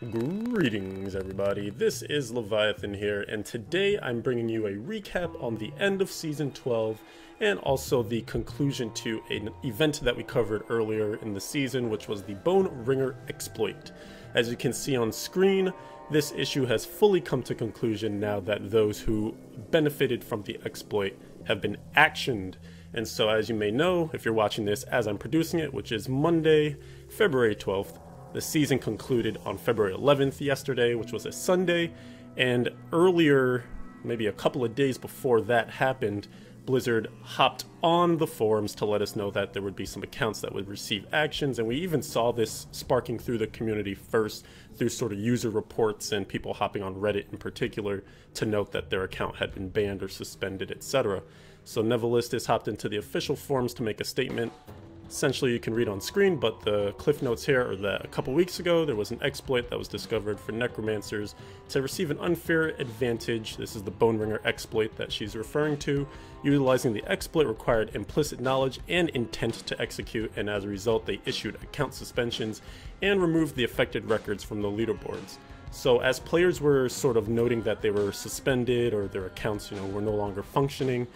Greetings everybody, this is Leviathan here, and today I'm bringing you a recap on the end of Season 12 and also the conclusion to an event that we covered earlier in the season, which was the Bone Ringer exploit. As you can see on screen, this issue has fully come to conclusion now that those who benefited from the exploit have been actioned. And so as you may know, if you're watching this as I'm producing it, which is Monday, February 12th, the season concluded on February 11th yesterday, which was a Sunday, and earlier, maybe a couple of days before that happened, Blizzard hopped on the forums to let us know that there would be some accounts that would receive actions, and we even saw this sparking through the community first through sort of user reports and people hopping on Reddit in particular to note that their account had been banned or suspended, etc. So Nevilistus hopped into the official forums to make a statement. Essentially, you can read on screen, but the cliff notes here are that a couple weeks ago there was an exploit that was discovered for necromancers to receive an unfair advantage. This is the Bone Ringer exploit that she's referring to. Utilizing the exploit required implicit knowledge and intent to execute, and as a result they issued account suspensions and removed the affected records from the leaderboards. So as players were sort of noting that they were suspended or their accounts, were no longer functioning,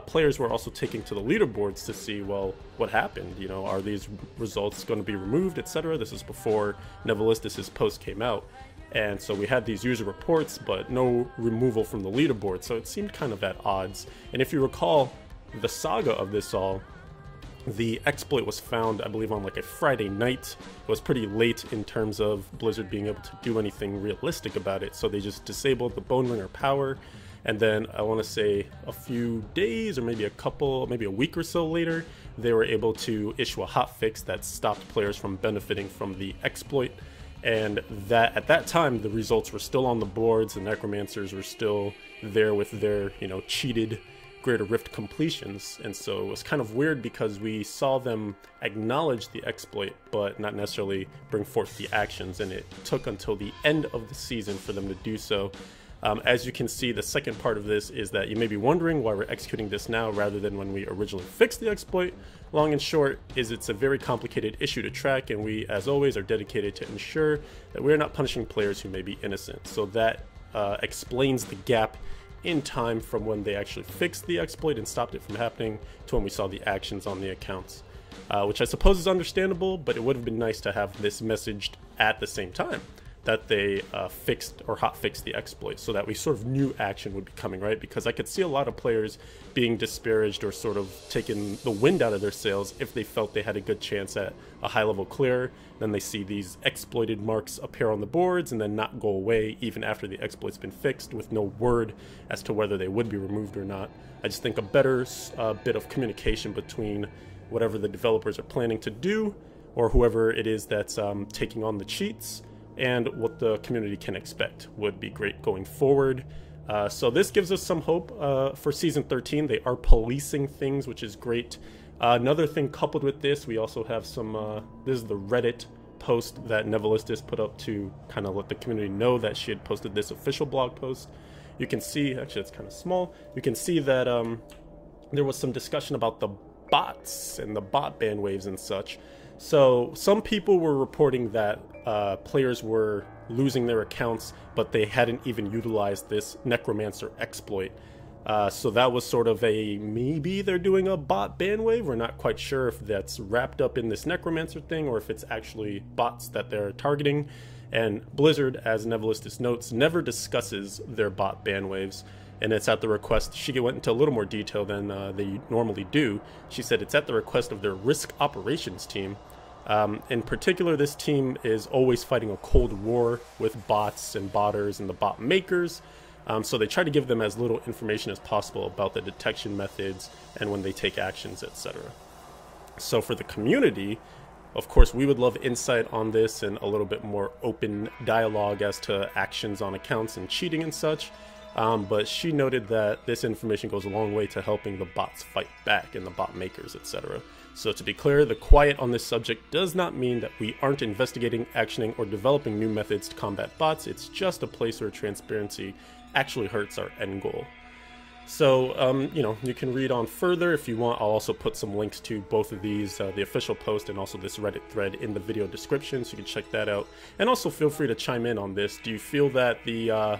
players were also taking to the leaderboards to see, well, what happened? Are these results going to be removed, etc.? This is before Nevilistus' post came out. And so we had these user reports, but no removal from the leaderboard. So it seemed kind of at odds. And if you recall the saga of this all, the exploit was found, I believe, on like a Friday night. It was pretty late in terms of Blizzard being able to do anything realistic about it. So they just disabled the Bone Ringer power. And then I want to say a few days or maybe a week or so later, they were able to issue a hotfix that stopped players from benefiting from the exploit. And that at that time, the results were still on the boards. The necromancers were still there with their, cheated Greater Rift completions. And so it was kind of weird because we saw them acknowledge the exploit, but not necessarily bring forth the actions. And it took until the end of the season for them to do so. As you can see, the second part of this is that you may be wondering why we're executing this now rather than when we originally fixed the exploit. Long and short is it's a very complicated issue to track, and we, as always, are dedicated to ensure that we're not punishing players who may be innocent. So that explains the gap in time from when they actually fixed the exploit and stopped it from happening to when we saw the actions on the accounts. Which I suppose is understandable, but it would have been nice to have this messaged at the same time that they fixed or hotfixed the exploit, so that we sort of knew action would be coming, right? Because I could see a lot of players being disparaged or sort of taking the wind out of their sails if they felt they had a good chance at a high-level clear. Then they see these exploited marks appear on the boards and then not go away even after the exploit's been fixed, with no word as to whether they would be removed or not. I just think a better bit of communication between whatever the developers are planning to do, or whoever it is that's taking on the cheats, and what the community can expect would be great going forward. So this gives us some hope for Season 13. They are policing things, which is great. Another thing coupled with this, we also have some, this is the Reddit post that Nevilistus put up to kind of let the community know that she had posted this official blog post. You can see, actually it's kind of small, you can see that there was some discussion about the bots and the bot ban waves and such. So some people were reporting that players were losing their accounts, but they hadn't even utilized this necromancer exploit. So that was sort of a, maybe they're doing a bot ban wave. We're not quite sure if that's wrapped up in this necromancer thing or if it's actually bots that they're targeting. And Blizzard, as Nevilistus notes, never discusses their bot ban waves. And it's at the request, she went into a little more detail than they normally do. She said it's at the request of their risk operations team. In particular, this team is always fighting a cold war with bots and botters and the bot makers. So they try to give them as little information as possible about the detection methods and when they take actions, etc. So for the community, of course, we would love insight on this and a little bit more open dialogue as to actions on accounts and cheating and such. But she noted that this information goes a long way to helping the bots fight back and the bot makers, etc. So to be clear, the quiet on this subject does not mean that we aren't investigating, actioning, or developing new methods to combat bots. It's just a place where transparency actually hurts our end goal. So, you know, you can read on further if you want. I'll also put some links to both of these, the official post and also this Reddit thread in the video description, so you can check that out. And also feel free to chime in on this. Do you feel that the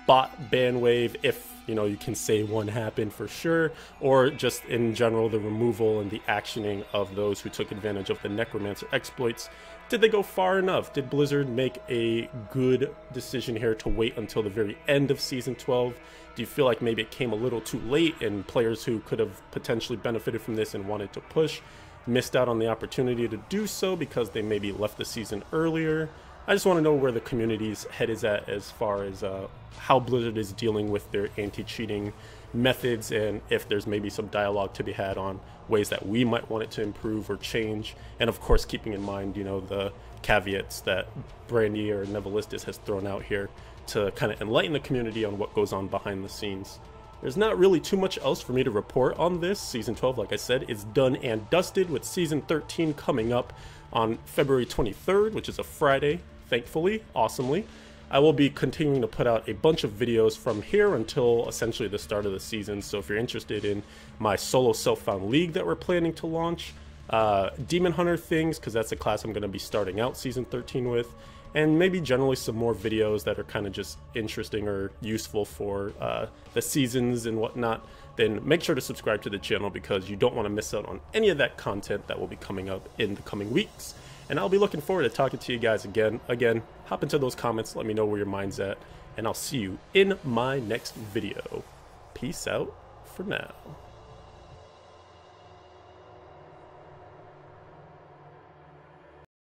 bot ban wave, if, you know, you can say one happened for sure, or just in general the removal and the actioning of those who took advantage of the Necromancer exploits, did they go far enough? Did Blizzard make a good decision here to wait until the very end of Season 12? Do you feel like maybe it came a little too late and players who could have potentially benefited from this and wanted to push missed out on the opportunity to do so because they maybe left the season earlier? I just want to know where the community's head is at as far as how Blizzard is dealing with their anti-cheating methods, and if there's maybe some dialogue to be had on ways that we might want it to improve or change. And of course, keeping in mind, you know, the caveats that Brandy or Nevilistis has thrown out here to kind of enlighten the community on what goes on behind the scenes. There's not really too much else for me to report on this. Season 12, like I said, is done and dusted, with Season 13 coming up on February 23rd, which is a Friday, thankfully, awesomely. I will be continuing to put out a bunch of videos from here until essentially the start of the season, so if you're interested in my solo self-found league that we're planning to launch, Demon Hunter things, because that's a class I'm going to be starting out Season 13 with, and maybe generally some more videos that are kind of just interesting or useful for the seasons and whatnot, then make sure to subscribe to the channel because you don't want to miss out on any of that content that will be coming up in the coming weeks. And I'll be looking forward to talking to you guys again. Hop into those comments, let me know where your mind's at, and I'll see you in my next video. Peace out for now.